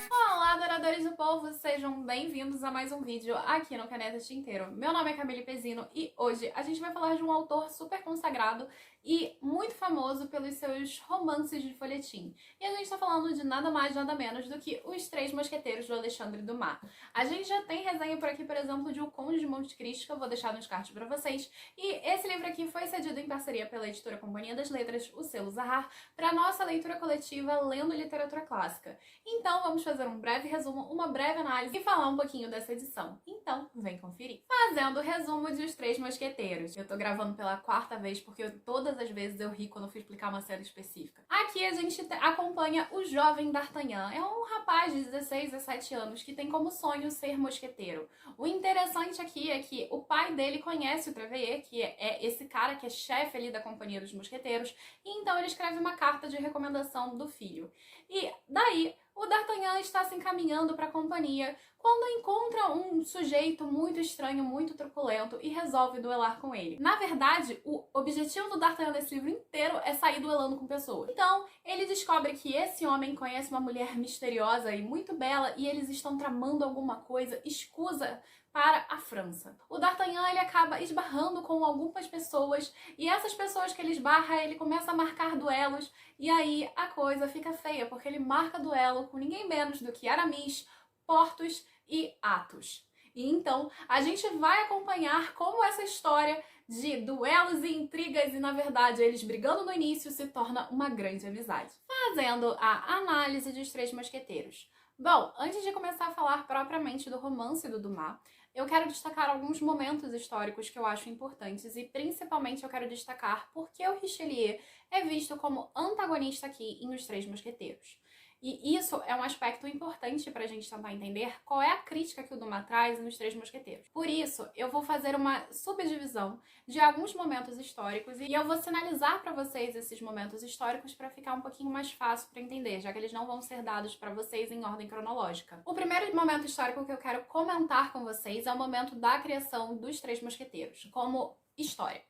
Olá, adoradores do povo! Sejam bem-vindos a mais um vídeo aqui no Caneta Tinteiro. Meu nome é Camille Pezzino e hoje a gente vai falar de um autor super consagrado e muito famoso pelos seus romances de folhetim. E a gente tá falando de nada mais, nada menos do que Os Três Mosqueteiros, do Alexandre Dumas. A gente já tem resenha por aqui, por exemplo, de O Conde de Monte Cristo, que eu vou deixar nos cards pra vocês. E esse livro aqui foi cedido em parceria pela editora Companhia das Letras, o selo Zahar, para nossa leitura coletiva Lendo Literatura Clássica. Então vamos fazer um breve resumo, uma breve análise e falar um pouquinho dessa edição. Então, vem conferir. Fazendo o resumo de Os Três Mosqueteiros. Eu tô gravando pela quarta vez porque todas as vezes eu ri quando eu fui explicar uma cena específica. Aqui a gente acompanha o jovem D'Artagnan. É um rapaz de 16, 17 anos que tem como sonho ser mosqueteiro. O interessante aqui é que o pai dele conhece o Treveillet, que é esse cara que é chefe ali da Companhia dos Mosqueteiros, e então ele escreve uma carta de recomendação do filho. E daí o D'Artagnan está se encaminhando para a companhia quando encontra um sujeito muito estranho, muito truculento e resolve duelar com ele. Na verdade, o objetivo do D'Artagnan nesse livro inteiro é sair duelando com pessoas. Então, ele descobre que esse homem conhece uma mulher misteriosa e muito bela e eles estão tramando alguma coisa escusa para a França. O D'Artagnan, ele acaba esbarrando com algumas pessoas e essas pessoas que ele esbarra, ele começa a marcar duelos e aí a coisa fica feia, porque ele marca duelo com ninguém menos do que Aramis, Porthos e Athos. E então a gente vai acompanhar como essa história de duelos e intrigas e, na verdade, eles brigando no início se torna uma grande amizade. Fazendo a análise dos Três Mosqueteiros. Bom, antes de começar a falar propriamente do romance do Dumas, eu quero destacar alguns momentos históricos que eu acho importantes e, principalmente, eu quero destacar por que o Richelieu é visto como antagonista aqui em Os Três Mosqueteiros. E isso é um aspecto importante para a gente tentar entender qual é a crítica que o Dumas traz nos Três Mosqueteiros. Por isso, eu vou fazer uma subdivisão de alguns momentos históricos e eu vou sinalizar para vocês esses momentos históricos para ficar um pouquinho mais fácil para entender, já que eles não vão ser dados para vocês em ordem cronológica. O primeiro momento histórico que eu quero comentar com vocês é o momento da criação dos Três Mosqueteiros, como história.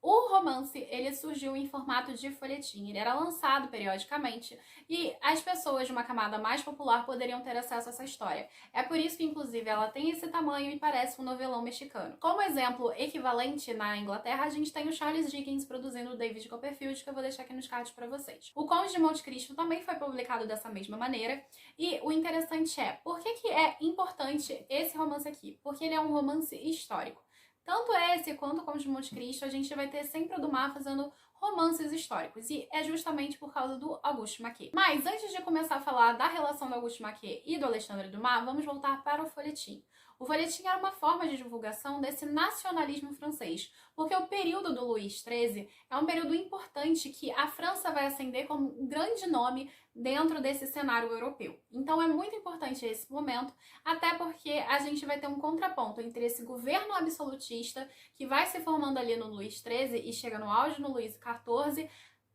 O romance, ele surgiu em formato de folhetim, ele era lançado periodicamente e as pessoas de uma camada mais popular poderiam ter acesso a essa história. É por isso que, inclusive, ela tem esse tamanho e parece um novelão mexicano. Como exemplo equivalente na Inglaterra, a gente tem o Charles Dickens produzindo o David Copperfield, que eu vou deixar aqui nos cards para vocês. O Conde de Monte Cristo também foi publicado dessa mesma maneira e o interessante é, por que é importante esse romance aqui? Porque ele é um romance histórico. Tanto esse quanto o Conde de Monte Cristo, a gente vai ter sempre o Dumas fazendo romances históricos, e é justamente por causa do Auguste Maquet. Mas antes de começar a falar da relação do Auguste Maquet e do Alexandre Dumas, vamos voltar para o folhetim. O folhetim era uma forma de divulgação desse nacionalismo francês, porque o período do Luís XIII é um período importante que a França vai ascender como um grande nome dentro desse cenário europeu. Então é muito importante esse momento, até porque a gente vai ter um contraponto entre esse governo absolutista que vai se formando ali no Luís XIII e chega no auge no Luís XIV,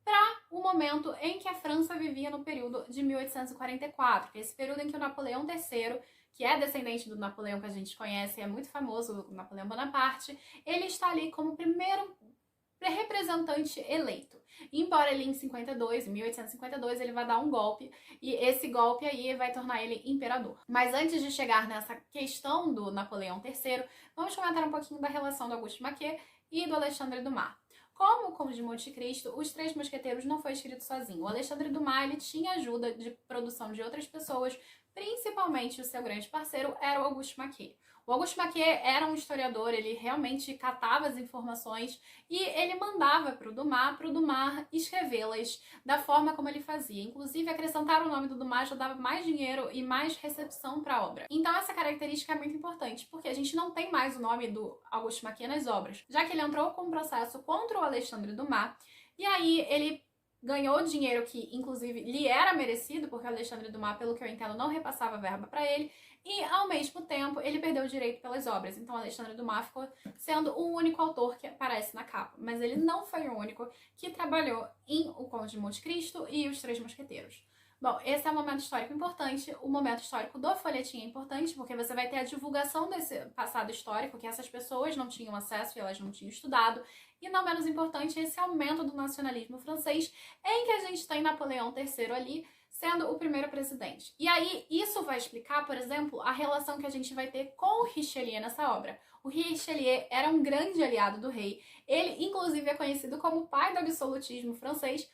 para o momento em que a França vivia no período de 1844, que é esse período em que o Napoleão III, que é descendente do Napoleão que a gente conhece, é muito famoso, o Napoleão Bonaparte, ele está ali como primeiro representante eleito. Embora ele em 1852, ele vai dar um golpe, e esse golpe aí vai tornar ele imperador. Mas antes de chegar nessa questão do Napoleão III, vamos comentar um pouquinho da relação do Auguste Maquet e do Alexandre Dumas. Como o Conde de Monte Cristo, Os Três Mosqueteiros não foi escrito sozinho. O Alexandre Dumas, ele tinha ajuda de produção de outras pessoas, principalmente o seu grande parceiro era o Auguste Maquet. O Auguste Maquet era um historiador, ele realmente catava as informações e ele mandava para o Dumas escrevê-las da forma como ele fazia. Inclusive, acrescentar o nome do Dumas já dava mais dinheiro e mais recepção para a obra. Então, essa característica é muito importante, porque a gente não tem mais o nome do Auguste Maquet nas obras, já que ele entrou com um processo contra o Alexandre Dumas, e aí ele ganhou dinheiro que, inclusive, lhe era merecido, porque o Alexandre Dumas, pelo que eu entendo, não repassava verba para ele, e, ao mesmo tempo, ele perdeu o direito pelas obras. Então, Alexandre Dumas ficou sendo o único autor que aparece na capa. Mas ele não foi o único que trabalhou em O Conde de Monte Cristo e Os Três Mosqueteiros. Bom, esse é um momento histórico importante. O momento histórico do folhetim é importante, porque você vai ter a divulgação desse passado histórico, que essas pessoas não tinham acesso e elas não tinham estudado. E não menos importante, esse aumento do nacionalismo francês, em que a gente tem Napoleão III ali, sendo o primeiro presidente. E aí, isso vai explicar, por exemplo, a relação que a gente vai ter com o Richelieu nessa obra. O Richelieu era um grande aliado do rei. Ele, inclusive, é conhecido como o pai do absolutismo francês.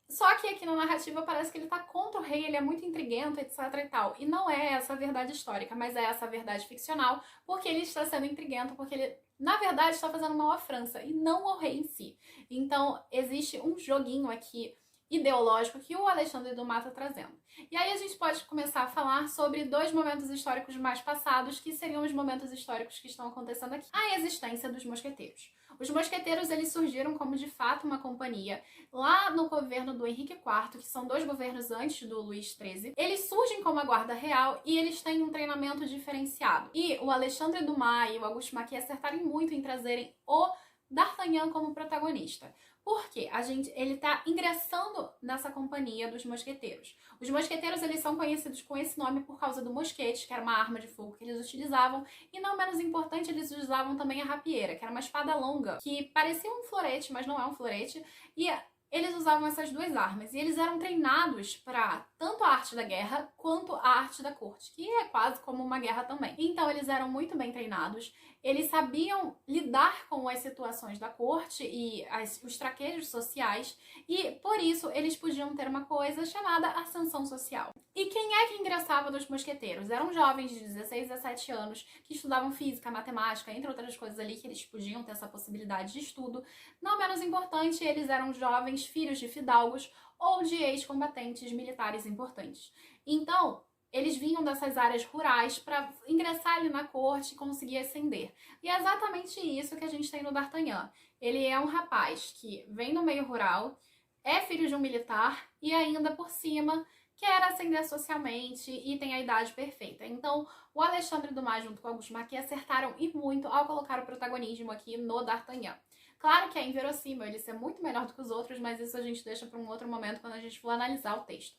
Só que aqui na narrativa parece que ele tá contra o rei, ele é muito intriguento, etc e tal. E não é essa a verdade histórica, mas é essa a verdade ficcional, porque ele está sendo intriguento, porque ele, na verdade, está fazendo mal à França, e não ao rei em si. Então, existe um joguinho aqui ideológico que o Alexandre Dumas está trazendo. E aí a gente pode começar a falar sobre dois momentos históricos mais passados, que seriam os momentos históricos que estão acontecendo aqui. A existência dos mosqueteiros. Os mosqueteiros, eles surgiram como, de fato, uma companhia lá no governo do Henrique IV, que são 2 governos antes do Luís XIII. Eles surgem como a guarda real e eles têm um treinamento diferenciado. E o Alexandre Dumas e o Auguste Maquis acertarem muito em trazerem o D'Artagnan como protagonista. Porque ele tá ingressando nessa companhia dos mosqueteiros. Os mosqueteiros, eles são conhecidos com esse nome por causa do mosquete, que era uma arma de fogo que eles utilizavam, e não menos importante, eles usavam também a rapieira, que era uma espada longa, que parecia um florete, mas não é um florete, e eles usavam essas 2 armas, e eles eram treinados para tanto a arte da guerra quanto a arte da corte, que é quase como uma guerra também. Então eles eram muito bem treinados, eles sabiam lidar com as situações da corte e os traquejos sociais, e por isso eles podiam ter uma coisa chamada ascensão social. E quem é que ingressava nos mosqueteiros? Eram jovens de 16 a 17 anos que estudavam física, matemática, entre outras coisas ali que eles podiam ter essa possibilidade de estudo. Não menos importante, eles eram jovens filhos de fidalgos ou de ex-combatentes militares importantes. Então, eles vinham dessas áreas rurais para ingressar ali na corte e conseguir ascender. E é exatamente isso que a gente tem no D'Artagnan. Ele é um rapaz que vem do meio rural, é filho de um militar e ainda por cima quer ascender socialmente e tem a idade perfeita. Então, o Alexandre Dumas junto com o Auguste Maquis acertaram e muito ao colocar o protagonismo aqui no D'Artagnan. Claro que é inverossímil ele ser muito melhor do que os outros, mas isso a gente deixa para um outro momento quando a gente for analisar o texto.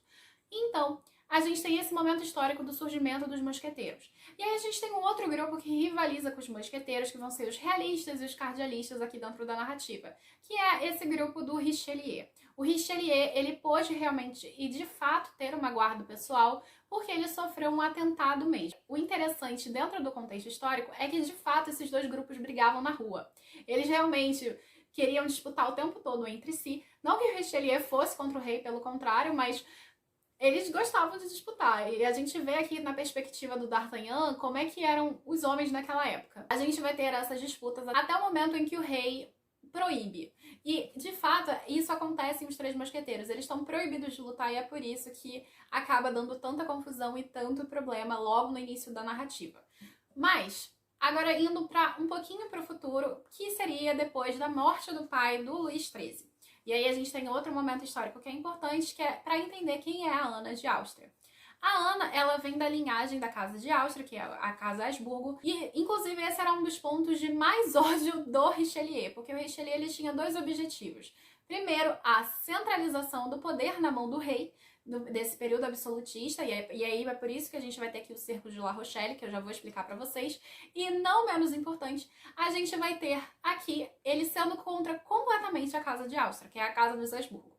Então, a gente tem esse momento histórico do surgimento dos mosqueteiros. E aí a gente tem um outro grupo que rivaliza com os mosqueteiros, que vão ser os realistas e os cardealistas aqui dentro da narrativa, que é esse grupo do Richelieu. O Richelieu, ele pôde realmente e de fato ter uma guarda pessoal, porque ele sofreu um atentado mesmo. O interessante dentro do contexto histórico é que de fato esses 2 grupos brigavam na rua. Eles realmente queriam disputar o tempo todo entre si. Não que o Richelieu fosse contra o rei, pelo contrário, mas eles gostavam de disputar. E a gente vê aqui na perspectiva do D'Artagnan como é que eram os homens naquela época. A gente vai ter essas disputas até o momento em que o rei proíbe. E, de fato, isso acontece em Os Três Mosqueteiros. Eles estão proibidos de lutar e é por isso que acaba dando tanta confusão e tanto problema logo no início da narrativa. Mas, agora indo um pouquinho para o futuro, que seria depois da morte do pai do Luís XIII. E aí a gente tem outro momento histórico que é importante, que é para entender quem é a Ana de Áustria. A Ana, ela vem da linhagem da Casa de Áustria, que é a Casa Habsburgo, e inclusive esse era um dos pontos de mais ódio do Richelieu, porque o Richelieu ele tinha 2 objetivos. Primeiro, a centralização do poder na mão do rei, desse período absolutista, e aí é por isso que a gente vai ter aqui o cerco de La Rochelle, que eu já vou explicar pra vocês, e não menos importante, a gente vai ter aqui ele sendo contra completamente a Casa de Áustria, que é a Casa dos Habsburgo.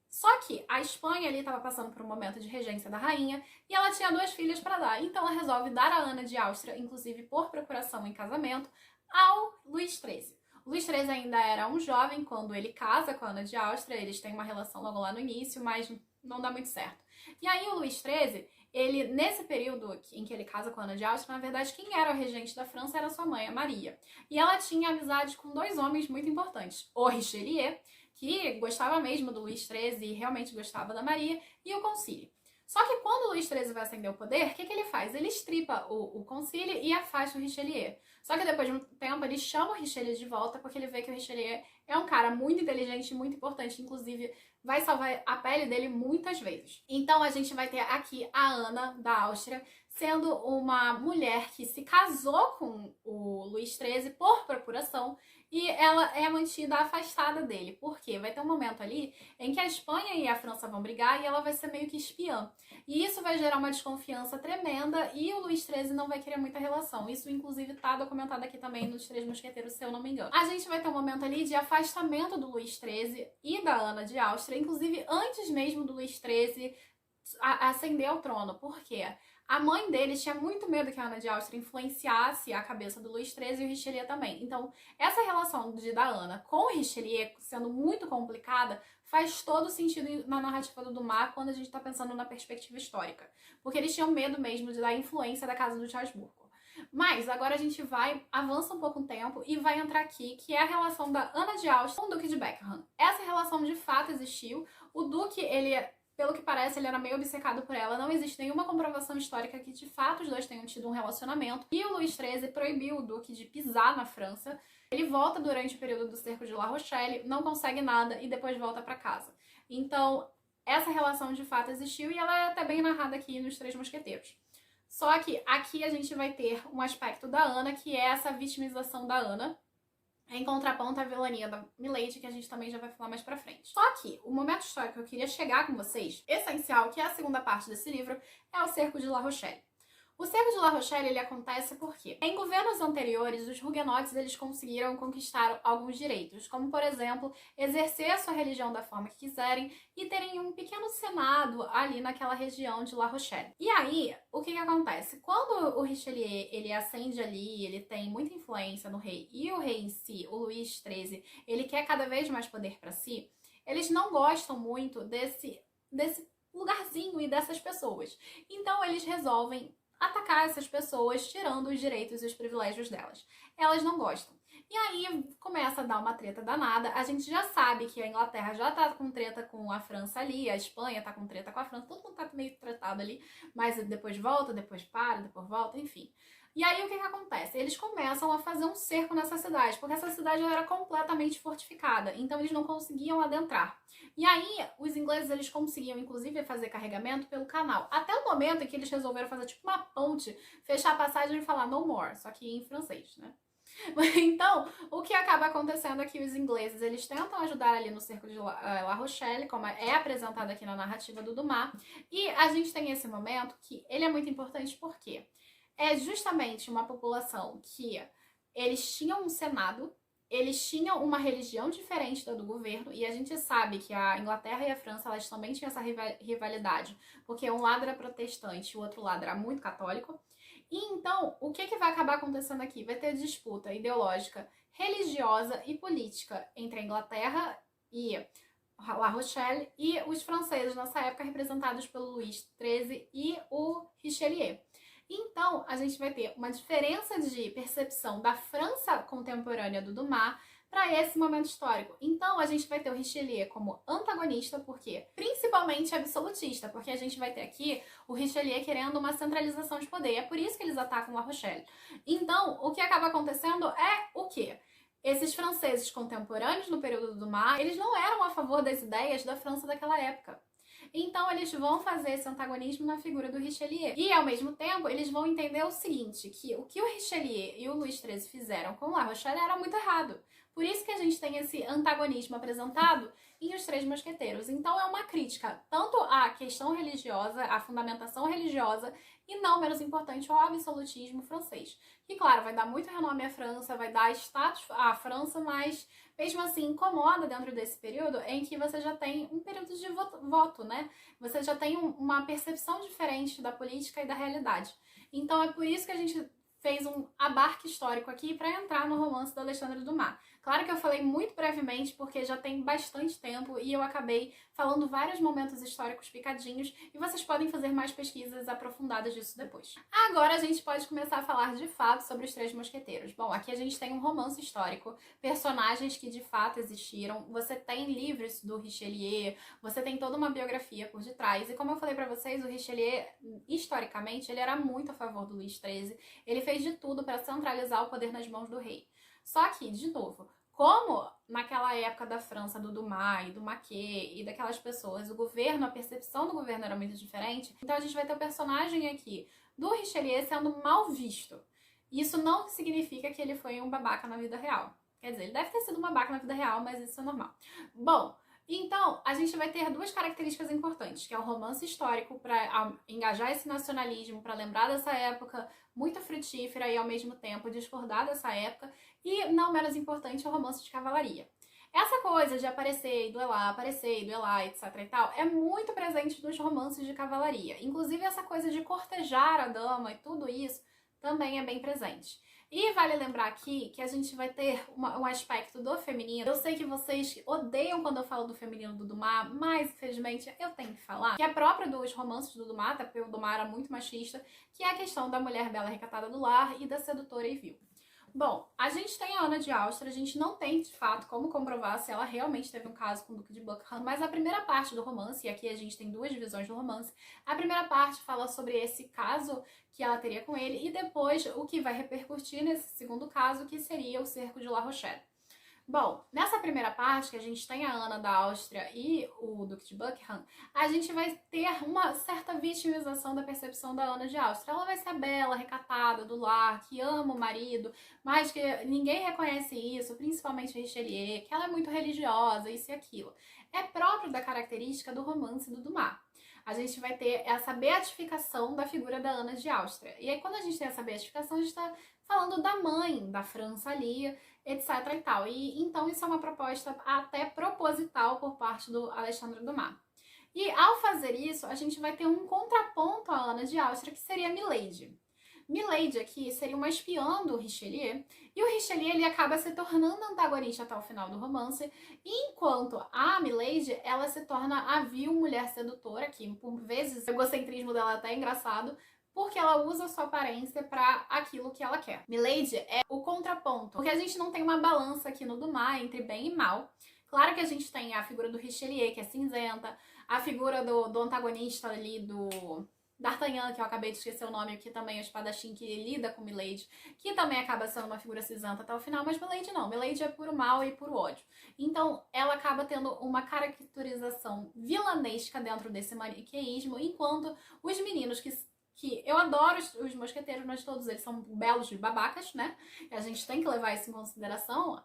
Só que a Espanha ali estava passando por um momento de regência da rainha e ela tinha 2 filhas para dar, então ela resolve dar a Ana de Áustria, inclusive por procuração em casamento, ao Luís XIII. O Luís XIII ainda era um jovem quando ele casa com a Ana de Áustria, eles têm uma relação logo lá no início, mas não dá muito certo. E aí o Luís XIII, ele, nesse período em que ele casa com a Ana de Áustria, na verdade quem era o regente da França era sua mãe, a Maria. E ela tinha amizade com 2 homens muito importantes, o Richelieu, que gostava mesmo do Luís XIII e realmente gostava da Maria, e o Concílio. Só que quando o Luís XIII vai ascender o poder, o que ele faz? Ele estripa o Concílio e afasta o Richelieu. Só que depois de um tempo ele chama o Richelieu de volta porque ele vê que o Richelieu é um cara muito inteligente e muito importante, inclusive vai salvar a pele dele muitas vezes. Então a gente vai ter aqui a Ana da Áustria sendo uma mulher que se casou com o Luís XIII por procuração e ela é mantida afastada dele. Por quê? Vai ter um momento ali em que a Espanha e a França vão brigar e ela vai ser meio que espiã. E isso vai gerar uma desconfiança tremenda e o Luís XIII não vai querer muita relação. Isso, inclusive, tá documentado aqui também nos Três Mosqueteiros, se eu não me engano. A gente vai ter um momento ali de afastamento do Luís XIII e da Ana de Áustria, inclusive antes mesmo do Luís XIII ascender ao trono. Por quê? A mãe dele tinha muito medo que a Ana de Áustria influenciasse a cabeça do Luís XIII e o Richelieu também. Então, essa relação da Ana com o Richelieu sendo muito complicada faz todo sentido na narrativa do Dumas quando a gente está pensando na perspectiva histórica. Porque eles tinham medo mesmo da influência da casa do Habsburgo. Mas agora a gente avança um pouco o tempo e vai entrar aqui, que é a relação da Ana de Áustria com o Duque de Buckingham. Essa relação de fato existiu. O Duque, pelo que parece, ele era meio obcecado por ela. Não existe nenhuma comprovação histórica que de fato os dois tenham tido um relacionamento. E o Luís XIII proibiu o Duque de pisar na França. Ele volta durante o período do cerco de La Rochelle, não consegue nada e depois volta para casa. Então, essa relação de fato existiu e ela é até bem narrada aqui nos Três Mosqueteiros. Só que aqui a gente vai ter um aspecto da Ana, que é essa vitimização da Ana, em contraponto à vilania da Milady, que a gente também já vai falar mais pra frente. Só que o momento histórico que eu queria chegar com vocês, essencial, que é a segunda parte desse livro, é o cerco de La Rochelle. O cerco de La Rochelle, ele acontece porque em governos anteriores, os huguenotes eles conseguiram conquistar alguns direitos, como, por exemplo, exercer a sua religião da forma que quiserem e terem um pequeno senado ali naquela região de La Rochelle. E aí, o que acontece? Quando o Richelieu, ele ascende ali, ele tem muita influência no rei, e o rei em si, o Luís XIII, ele quer cada vez mais poder para si, eles não gostam muito desse lugarzinho e dessas pessoas. Então, eles resolvem atacar essas pessoas, tirando os direitos e os privilégios delas. Elas não gostam. E aí começa a dar uma treta danada. A gente já sabe que a Inglaterra já tá com treta com a França ali, a Espanha tá com treta com a França, todo mundo tá meio tretado ali, mas depois volta, depois para, depois volta, enfim. E aí o que acontece? Eles começam a fazer um cerco nessa cidade, porque essa cidade era completamente fortificada, então eles não conseguiam adentrar. E aí os ingleses eles conseguiam inclusive fazer carregamento pelo canal, até o momento em que eles resolveram fazer tipo uma ponte, fechar a passagem e falar no more, só que em francês, né? Então, o que acaba acontecendo é que os ingleses, eles tentam ajudar ali no cerco de La Rochelle, como é apresentado aqui na narrativa do Dumas, e a gente tem esse momento que ele é muito importante porque é justamente uma população que eles tinham um senado, eles tinham uma religião diferente da do governo, e a gente sabe que a Inglaterra e a França, elas também tinham essa rivalidade, porque um lado era protestante e o outro lado era muito católico. E então, o que vai acabar acontecendo aqui? Vai ter disputa ideológica, religiosa e política entre a Inglaterra e La Rochelle e os franceses nessa época representados pelo Luís XIII e o Richelieu. Então, a gente vai ter uma diferença de percepção da França contemporânea do Dumas para esse momento histórico. Então, a gente vai ter o Richelieu como antagonista, porque principalmente absolutista, porque a gente vai ter aqui o Richelieu querendo uma centralização de poder. É por isso que eles atacam La Rochelle. Então, o que acaba acontecendo é o quê? Esses franceses contemporâneos no período do Dumas, eles não eram a favor das ideias da França daquela época. Então, eles vão fazer esse antagonismo na figura do Richelieu. E, ao mesmo tempo, eles vão entender o seguinte, que o Richelieu e o Luís XIII fizeram com La Rochelle era muito errado. Por isso que a gente tem esse antagonismo apresentado em Os Três Mosqueteiros. Então, é uma crítica tanto à questão religiosa, à fundamentação religiosa, e não menos importante, ao absolutismo francês. Que, claro, vai dar muito renome à França, vai dar status à França, mas mesmo assim incomoda dentro desse período em que você já tem um período de voto, né? Você já tem uma percepção diferente da política e da realidade. Então é por isso que a gente fez um abarque histórico aqui para entrar no romance do Alexandre Dumas. Claro que eu falei muito brevemente porque já tem bastante tempo e eu acabei falando vários momentos históricos picadinhos e vocês podem fazer mais pesquisas aprofundadas disso depois. Agora a gente pode começar a falar de fato sobre os Três Mosqueteiros. Bom, aqui a gente tem um romance histórico, personagens que de fato existiram, você tem livros do Richelieu, você tem toda uma biografia por detrás e como eu falei pra vocês, o Richelieu, historicamente, ele era muito a favor do Luís XIII, ele fez de tudo para centralizar o poder nas mãos do rei. Só que, de novo, Como naquela época da França, do Dumas e do Maquet e daquelas pessoas, o governo, a percepção do governo era muito diferente, então a gente vai ter o personagem aqui do Richelieu sendo mal visto. Isso não significa que ele foi um babaca na vida real. Quer dizer, ele deve ter sido um babaca na vida real, mas isso é normal. Bom, então, a gente vai ter duas características importantes, que é o romance histórico para engajar esse nacionalismo, para lembrar dessa época muito frutífera e ao mesmo tempo discordar dessa época, e não menos importante, o romance de cavalaria. Essa coisa de aparecer e duelar, etc e tal, é muito presente nos romances de cavalaria. Inclusive essa coisa de cortejar a dama e tudo isso também é bem presente. E vale lembrar aqui que a gente vai ter um aspecto do feminino. Eu sei que vocês odeiam quando eu falo do feminino do Dumas, mas infelizmente eu tenho que falar, que é próprio dos romances do Dumas, até porque o Dumas era muito machista, que é a questão da mulher bela recatada do lar e da sedutora e vil. Bom, a gente tem a Ana de Áustria, a gente não tem de fato como comprovar se ela realmente teve um caso com o Duque de Buckingham, mas a primeira parte do romance, e aqui a gente tem duas divisões do romance, a primeira parte fala sobre esse caso que ela teria com ele e depois o que vai repercutir nesse segundo caso, que seria o cerco de La Rochelle. Bom, nessa primeira parte, que a gente tem a Ana da Áustria e o Duque de Buckingham, a gente vai ter uma certa vitimização da percepção da Ana de Áustria. Ela vai ser a bela, recatada, do lar, que ama o marido, mas que ninguém reconhece isso, principalmente Richelieu, que ela é muito religiosa, isso e aquilo. É próprio da característica do romance do Dumas. A gente vai ter essa beatificação da figura da Ana de Áustria. E aí, quando a gente tem essa beatificação, a gente está falando da mãe da França ali, etc e tal. E então isso é uma proposta até proposital por parte do Alexandre Dumas. E ao fazer isso, a gente vai ter um contraponto à Ana de Áustria, que seria Milady. Milady aqui seria uma espiã do Richelieu, e o Richelieu ele acaba se tornando antagonista até o final do romance, enquanto a Milady ela se torna a vil mulher sedutora, que por vezes o egocentrismo dela é até engraçado, porque ela usa a sua aparência para aquilo que ela quer. Milady é o contraponto, porque a gente não tem uma balança aqui no Dumas entre bem e mal. Claro que a gente tem a figura do Richelieu, que é cinzenta, a figura do antagonista ali, do D'Artagnan, que eu acabei de esquecer o nome, que também é o espadachim que lida com Milady, que também acaba sendo uma figura cinzenta até o final, mas Milady não. Milady é puro mal e puro ódio. Então, ela acaba tendo uma caracterização vilanesca dentro desse maniqueísmo, enquanto os meninos que eu adoro os mosqueteiros, mas todos eles são belos de babacas, né? A gente tem que levar isso em consideração.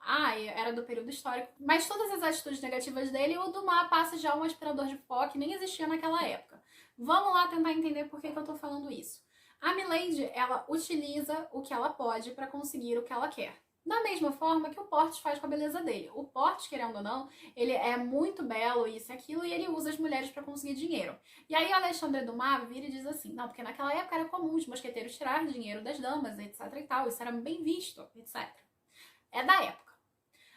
Era do período histórico. Mas todas as atitudes negativas dele, o Dumas passa já um aspirador de pó que nem existia naquela época. Vamos lá tentar entender por que eu tô falando isso. A Milady, ela utiliza o que ela pode para conseguir o que ela quer. Da mesma forma que o Portes faz com a beleza dele. O Portes, querendo ou não, ele é muito belo, isso e aquilo, e ele usa as mulheres para conseguir dinheiro. E aí o Alexandre Dumas vira e diz assim, não, porque naquela época era comum os mosqueteiros tirar dinheiro das damas, etc e tal, isso era bem visto, etc. É da época.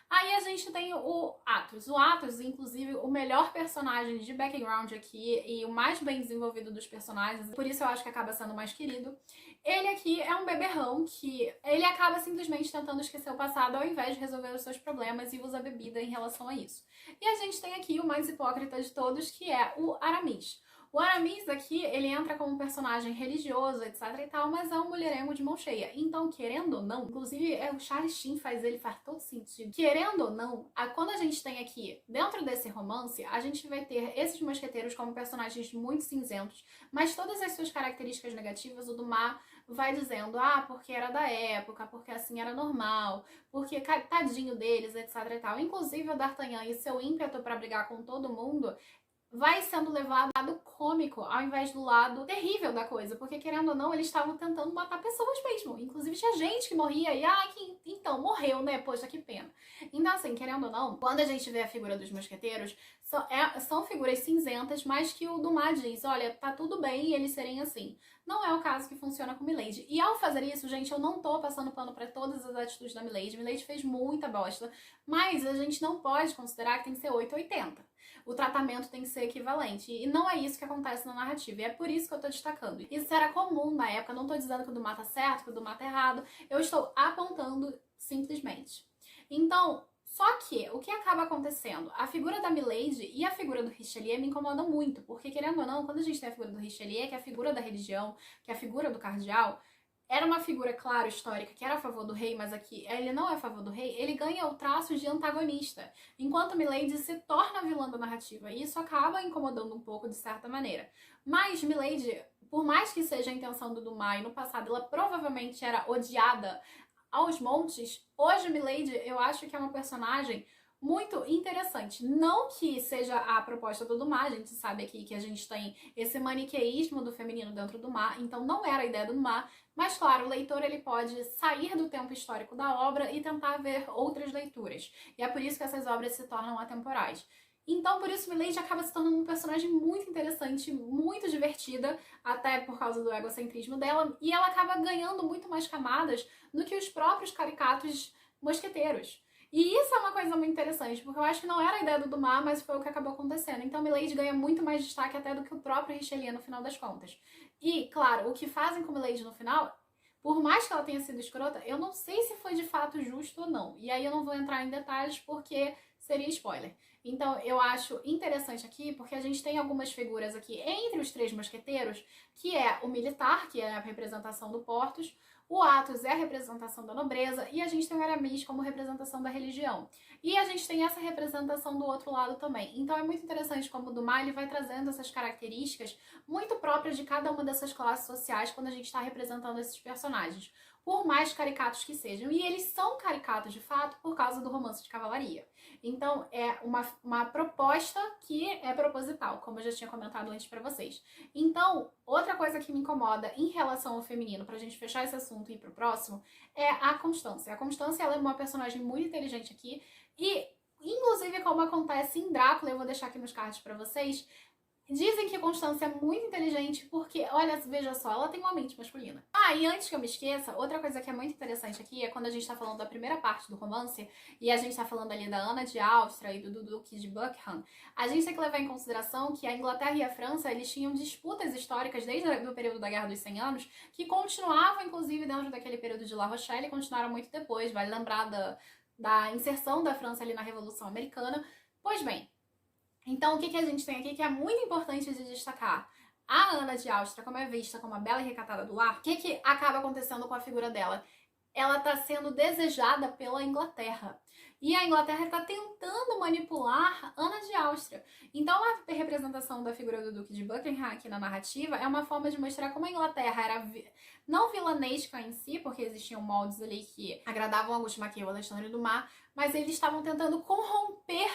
Aí a gente tem o Athos. O Athos, inclusive, o melhor personagem de background aqui e o mais bem desenvolvido dos personagens, por isso eu acho que acaba sendo o mais querido. Ele aqui é um beberrão que ele acaba simplesmente tentando esquecer o passado ao invés de resolver os seus problemas e usa a bebida em relação a isso. E a gente tem aqui o mais hipócrita de todos, que é o Aramis. O Aramis aqui, ele entra como um personagem religioso, etc e tal, mas é um mulherengo de mão cheia. Então, querendo ou não, inclusive o Charles Sheen faz todo sentido. Querendo ou não, quando a gente tem aqui, dentro desse romance, a gente vai ter esses mosqueteiros como personagens muito cinzentos, mas todas as suas características negativas, o Dumas vai dizendo, porque era da época, porque assim era normal, porque tadinho deles, etc e tal. Inclusive o D'Artagnan e seu ímpeto para brigar com todo mundo vai sendo levado ao lado cômico, ao invés do lado terrível da coisa, porque querendo ou não, eles estavam tentando matar pessoas mesmo, inclusive tinha gente que morria e, então, morreu, né, poxa, que pena. Então assim, querendo ou não, quando a gente vê a figura dos mosqueteiros, são figuras cinzentas, mas que o Dumas diz, olha, tá tudo bem eles serem assim. Não é o caso que funciona com Milady. E ao fazer isso, gente, eu não tô passando pano pra todas as atitudes da Milady. Milady fez muita bosta, mas a gente não pode considerar que tem que ser 880. O tratamento tem que ser equivalente. E não é isso que acontece na narrativa. E é por isso que eu tô destacando. Isso era comum na época. Eu não tô dizendo que o Dumas tá certo, que o Dumas tá errado. Eu estou apontando simplesmente. Então, só que o que acaba acontecendo? A figura da Milady e a figura do Richelieu me incomodam muito. Porque, querendo ou não, quando a gente tem a figura do Richelieu, que é a figura da religião, que é a figura do cardeal, era uma figura, claro, histórica, que era a favor do rei, mas aqui ele não é a favor do rei, ele ganha o traço de antagonista, enquanto Milady se torna a vilã da narrativa, e isso acaba incomodando um pouco de certa maneira. Mas Milady, por mais que seja a intenção do Dumas, e no passado ela provavelmente era odiada aos montes, hoje Milady eu acho que é uma personagem muito interessante. Não que seja a proposta do Dumas, a gente sabe aqui que a gente tem esse maniqueísmo do feminino dentro do Dumas, então não era a ideia do Dumas, mas claro, o leitor ele pode sair do tempo histórico da obra e tentar ver outras leituras. E é por isso que essas obras se tornam atemporais. Então, por isso, Milady acaba se tornando um personagem muito interessante, muito divertida, até por causa do egocentrismo dela, e ela acaba ganhando muito mais camadas do que os próprios caricatos mosqueteiros. E isso é uma coisa muito interessante, porque eu acho que não era a ideia do Dumas, mas foi o que acabou acontecendo. Então, Milady ganha muito mais destaque até do que o próprio Richelieu no final das contas. E, claro, o que fazem com Milady no final, por mais que ela tenha sido escrota, eu não sei se foi de fato justo ou não. E aí eu não vou entrar em detalhes porque seria spoiler. Então, eu acho interessante aqui, porque a gente tem algumas figuras aqui entre os três mosqueteiros, que é o militar, que é a representação do Porthos, o Athos é a representação da nobreza, e a gente tem o Aramis como representação da religião. E a gente tem essa representação do outro lado também. Então é muito interessante como o Dumas ele vai trazendo essas características muito próprias de cada uma dessas classes sociais quando a gente está representando esses personagens, por mais caricatos que sejam. E eles são caricatos, de fato, por causa do romance de cavalaria. Então é uma proposta que é proposital, como eu já tinha comentado antes pra vocês. Então, outra coisa que me incomoda em relação ao feminino, pra gente fechar esse assunto e ir pro próximo, é a Constância. A Constância, ela é uma personagem muito inteligente aqui e, inclusive, como acontece em Drácula, eu vou deixar aqui nos cards pra vocês, dizem que Constância é muito inteligente porque, olha, veja só, ela tem uma mente masculina. Ah, e antes que eu me esqueça, outra coisa que é muito interessante aqui é quando a gente tá falando da primeira parte do romance e a gente tá falando ali da Ana de Áustria e do Duque de Buckingham, a gente tem que levar em consideração que a Inglaterra e a França, eles tinham disputas históricas desde o período da Guerra dos 100 Anos que continuavam, inclusive, dentro daquele período de La Rochelle e continuaram muito depois. Vale lembrar da inserção da França ali na Revolução Americana. Pois bem, então, o que a gente tem aqui que é muito importante de destacar? A Ana de Áustria, como é vista como a bela e recatada do lar, o que acaba acontecendo com a figura dela? Ela está sendo desejada pela Inglaterra. E a Inglaterra está tentando manipular Ana de Áustria. Então, a representação da figura do Duque de Buckingham aqui na narrativa é uma forma de mostrar como a Inglaterra era não vilanesca em si, porque existiam moldes ali que agradavam Auguste Maquet e Alexandre Dumas, mas eles estavam tentando corromper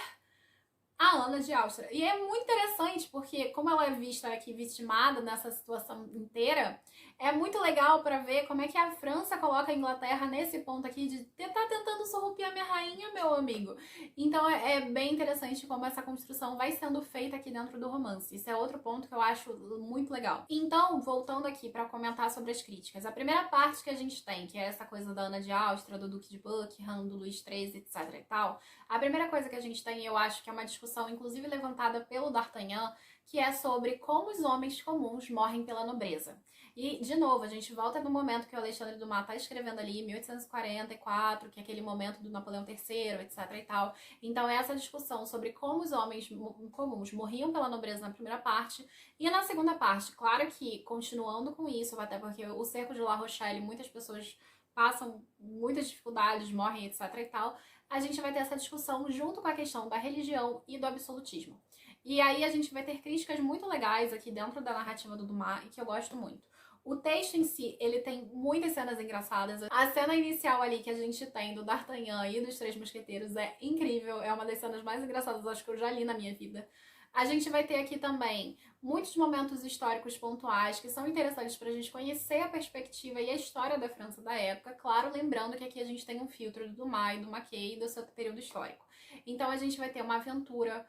a Ana de Áustria. E é muito interessante porque, como ela é vista aqui vitimada nessa situação inteira, é muito legal para ver como é que a França coloca a Inglaterra nesse ponto aqui de tentar tentando surrupiar minha rainha, meu amigo. Então é bem interessante como essa construção vai sendo feita aqui dentro do romance. Isso é outro ponto que eu acho muito legal. Então, voltando aqui para comentar sobre as críticas. A primeira parte que a gente tem, que é essa coisa da Ana de Áustria, do Duque de Buckingham, do Luís XIII, etc e tal. A primeira coisa que a gente tem, eu acho que é uma discussão, inclusive levantada pelo D'Artagnan, que é sobre como os homens comuns morrem pela nobreza. E, de novo, a gente volta no momento que o Alexandre Dumas está escrevendo ali, 1844, que é aquele momento do Napoleão III, etc e tal. Então, é essa discussão sobre como os homens comuns morriam pela nobreza na primeira parte. E na segunda parte, claro que, continuando com isso, até porque o cerco de La Rochelle, muitas pessoas passam muitas dificuldades, morrem, etc e tal, a gente vai ter essa discussão junto com a questão da religião e do absolutismo. E aí a gente vai ter críticas muito legais aqui dentro da narrativa do Dumas e que eu gosto muito. O texto em si, ele tem muitas cenas engraçadas. A cena inicial ali que a gente tem do D'Artagnan e dos Três Mosqueteiros é incrível. É uma das cenas mais engraçadas, acho que eu já li na minha vida. A gente vai ter aqui também muitos momentos históricos pontuais que são interessantes para a gente conhecer a perspectiva e a história da França da época. Claro, lembrando que aqui a gente tem um filtro do Dumas, do Maquet e do seu período histórico. Então a gente vai ter uma aventura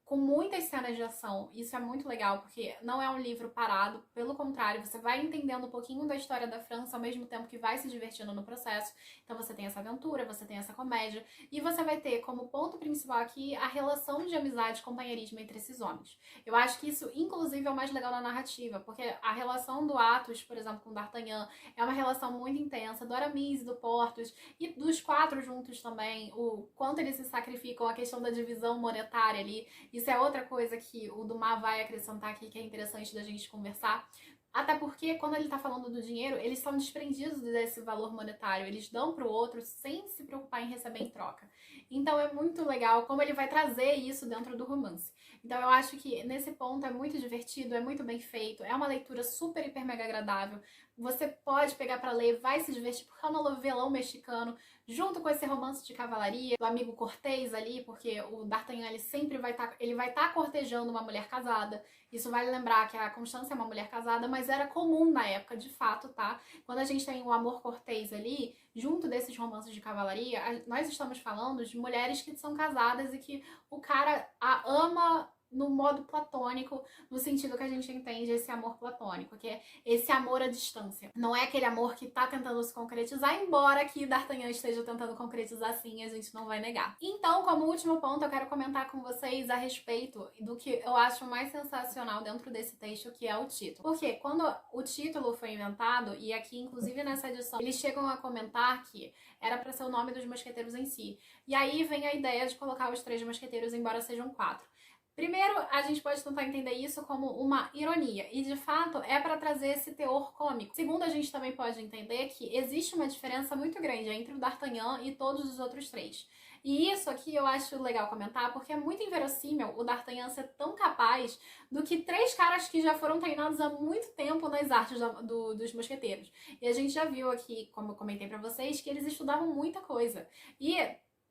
com muitas cenas de ação. Isso é muito legal, porque não é um livro parado, pelo contrário, você vai entendendo um pouquinho da história da França ao mesmo tempo que vai se divertindo no processo. Então você tem essa aventura, você tem essa comédia, e você vai ter como ponto principal aqui a relação de amizade e companheirismo entre esses homens. Eu acho que isso, inclusive, é o mais legal na narrativa, porque a relação do Athos, por exemplo, com o D'Artagnan, é uma relação muito intensa, do Aramis, do Porthos, e dos quatro juntos também, o quanto eles se sacrificam, a questão da divisão monetária ali. Isso é outra coisa que o Dumas vai acrescentar aqui que é interessante da gente conversar. Até porque, quando ele tá falando do dinheiro, eles são desprendidos desse valor monetário. Eles dão pro outro sem se preocupar em receber em troca. Então é muito legal como ele vai trazer isso dentro do romance. Então eu acho que nesse ponto é muito divertido, é muito bem feito, é uma leitura super, hiper, mega agradável. Você pode pegar pra ler, vai se divertir, porque é um novelão mexicano, junto com esse romance de cavalaria, do amigo Cortês ali, porque o D'Artagnan ele sempre vai estar cortejando uma mulher casada. Isso vale lembrar que a Constância é uma mulher casada, mas era comum na época, de fato, tá? Quando a gente tem o amor cortês ali, junto desses romances de cavalaria, nós estamos falando de mulheres que são casadas e que o cara a ama no modo platônico, no sentido que a gente entende esse amor platônico, que é esse amor à distância. Não é aquele amor que tá tentando se concretizar, embora que D'Artagnan esteja tentando concretizar sim, a gente não vai negar. Então, como último ponto, eu quero comentar com vocês a respeito do que eu acho mais sensacional dentro desse texto, que é o título. Porque quando o título foi inventado, e aqui inclusive nessa edição, eles chegam a comentar que era para ser o nome dos mosqueteiros em si. E aí vem a ideia de colocar os 3 mosqueteiros, embora sejam 4. Primeiro, a gente pode tentar entender isso como uma ironia, e de fato é para trazer esse teor cômico. Segundo, a gente também pode entender que existe uma diferença muito grande entre o D'Artagnan e todos os outros 3. E isso aqui eu acho legal comentar, porque é muito inverossímil o D'Artagnan ser tão capaz do que 3 caras que já foram treinados há muito tempo nas artes dos mosqueteiros. E a gente já viu aqui, como eu comentei pra vocês, que eles estudavam muita coisa. E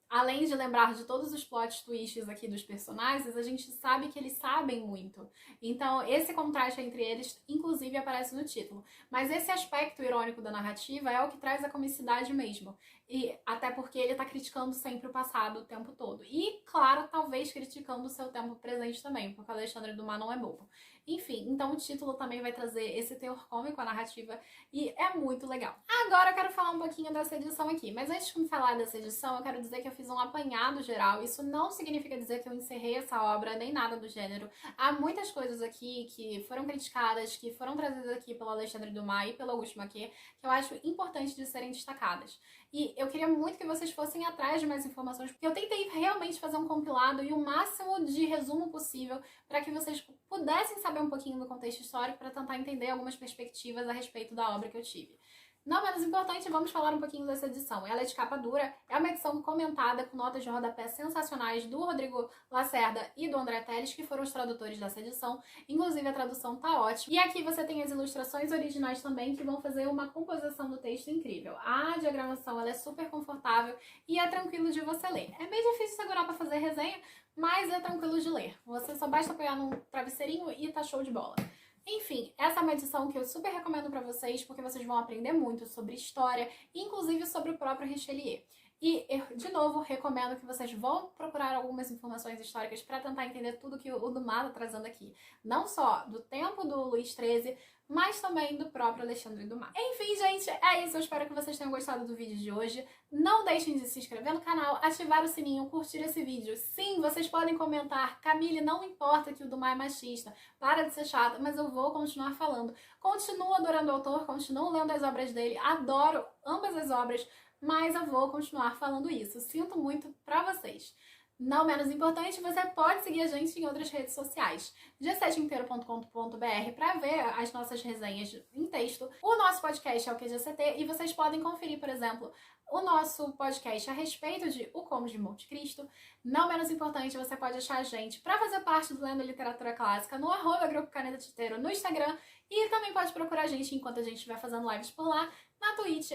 além de lembrar de todos os plot twists aqui dos personagens, a gente sabe que eles sabem muito. Então, esse contraste entre eles, inclusive, aparece no título. Mas esse aspecto irônico da narrativa é o que traz a comicidade mesmo. E até porque ele tá criticando sempre o passado o tempo todo. E, claro, talvez criticando o seu tempo presente também, porque Alexandre Dumas não é bobo. Enfim, então o título também vai trazer esse teor cômico à narrativa e é muito legal. Agora eu quero falar um pouquinho dessa edição aqui, mas antes de me falar dessa edição, eu quero dizer que eu fiz um apanhado geral. Isso não significa dizer que eu encerrei essa obra, nem nada do gênero. Há muitas coisas aqui que foram criticadas, que foram trazidas aqui pelo Alexandre Dumas e pelo Auguste Maquet, que eu acho importante de serem destacadas. E eu queria muito que vocês fossem atrás de mais informações, porque eu tentei realmente fazer um compilado e o máximo de resumo possível para que vocês pudessem saber um pouquinho do contexto histórico para tentar entender algumas perspectivas a respeito da obra que eu tive. Não menos importante, vamos falar um pouquinho dessa edição. Ela é de capa dura, é uma edição comentada com notas de rodapé sensacionais do Rodrigo Lacerda e do André Teles, que foram os tradutores dessa edição. Inclusive a tradução tá ótima. E aqui você tem as ilustrações originais também, que vão fazer uma composição do texto incrível. A diagramação ela é super confortável e é tranquilo de você ler. É meio difícil segurar para fazer resenha, mas é tranquilo de ler. Você só basta apoiar num travesseirinho e tá show de bola. Enfim, essa é uma edição que eu super recomendo pra vocês, porque vocês vão aprender muito sobre história, inclusive sobre o próprio Richelieu. E eu, de novo, recomendo que vocês vão procurar algumas informações históricas para tentar entender tudo que o Dumas está trazendo aqui. Não só do tempo do Luís XIII, mas também do próprio Alexandre Dumas. Enfim, gente, é isso. Eu espero que vocês tenham gostado do vídeo de hoje. Não deixem de se inscrever no canal, ativar o sininho, curtir esse vídeo. Sim, vocês podem comentar. Camille, não importa que o Dumas é machista. Para de ser chata, mas eu vou continuar falando. Continuo adorando o autor, continuo lendo as obras dele. Adoro ambas as obras. Mas eu vou continuar falando isso. Sinto muito pra vocês. Não menos importante, você pode seguir a gente em outras redes sociais. g7inteiro.com.br para ver as nossas resenhas em texto. O nosso podcast é o QGCT e vocês podem conferir, por exemplo, o nosso podcast a respeito de O Conde de Monte Cristo. Não menos importante, você pode achar a gente para fazer parte do Lendo Literatura Clássica no @Grupo Caneta Tinteiro no Instagram e também pode procurar a gente enquanto a gente estiver fazendo lives por lá na Twitch,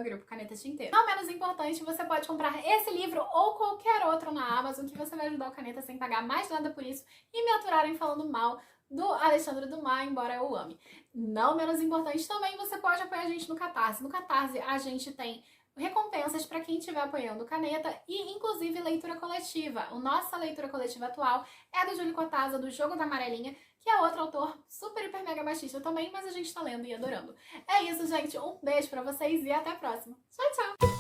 @Grupo Caneta Tinteiro. Não menos importante, você pode comprar esse livro ou qualquer outro na Amazon que você vai ajudar o Caneta sem pagar mais nada por isso e me aturarem falando mal do Alexandre Dumas, embora eu o ame. Não menos importante também, você pode apoiar a gente no Catarse. No Catarse a gente tem recompensas para quem estiver apoiando o Caneta e, inclusive, leitura coletiva. A nossa leitura coletiva atual é do Júlio Cortázar, do Jogo da Amarelinha, que é outro autor super, hiper, mega machista também, mas a gente tá lendo e adorando. É isso, gente. Um beijo pra vocês e até a próxima. Tchau, tchau!